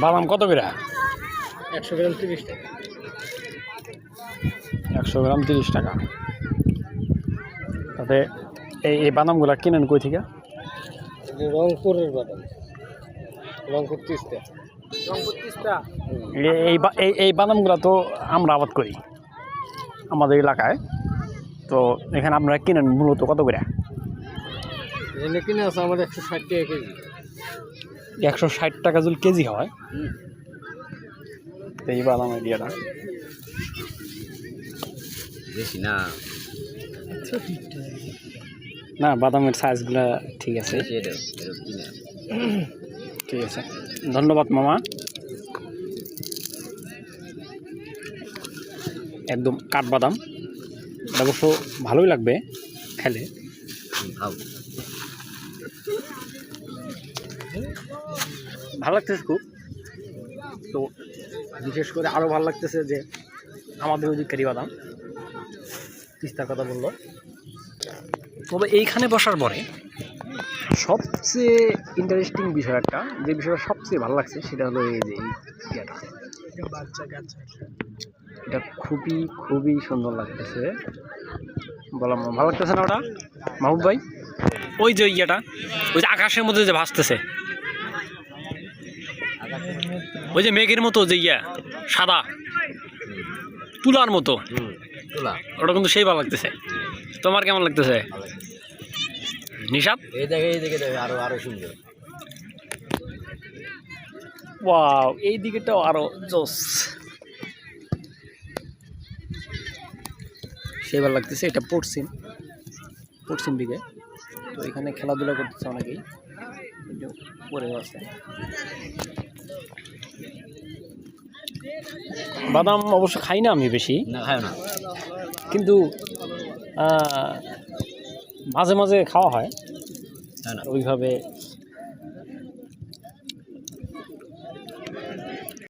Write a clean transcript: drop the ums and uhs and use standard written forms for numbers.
বাদাম কত করে? 100 গ্রাম 30 টাকা। 100 গ্রাম 30 টাকা। তাতে এই বাদামগুলা কিনেন কই থেকে? রংপুরের বাদাম, রংপুর তিস্তা। এই বাদামগুলা তো আমরা আবাদ করি আমাদের এলাকায়, তো এখানে আপনারা কিনেন মূলত কত করে? এনে কিনে আছে আমার 160 টাকা কেজি। 160 টাকা যদি কেজি হয়, তো এই বাদাম আইডিয়াটা বেশি না, না বাদামের সাইজগুলা ঠিক আছে। ঠিক আছে, ধন্যবাদ মামা। একদম কাঠবাদাম, এটা অবশ্য ভালোই লাগবে খেলে। ভালো লাগতেছে খুব। তো বিশেষ করে আরও ভালো লাগতেছে যে আমাদের ওদিকেরই বাদাম, তিস্তার কথা বললো। তবে এইখানে বসার পরে সবচেয়ে ইন্টারেস্টিং বিষয় একটা, যে বিষয়টা সবচেয়ে ভালো লাগছে সেটা হলো এই যে ইয়েটা, এটা খুবই খুবই সুন্দর লাগতেছে। বললাম ভালো লাগতেছে না ওটা মাহবুব ভাই? ওই যে ইয়েটা, ওই যে আকাশের মধ্যে যে ভাসতেছে, ওই যে মেঘের মতো যে ইয়া সাদা তুলার মতো, ওটা কিন্তু সেই ভালো লাগতেছে। তোমার কেমন লাগতেছে নিশাত? এই দেখে আরো আরো সুন্দর। ওয়াও, এই দিকেটাও আরো জোস, সেই ভালো লাগতেছে। এটা পশ্চিম দিকে, তো এখানে খেলাধুলা করতেছে অনেকেই, পরেও আছে। বাদাম অবশ্য খাই না আমি বেশি, না খায় না, কিন্তু মাঝে মাঝে খাওয়া হয়, ওইভাবে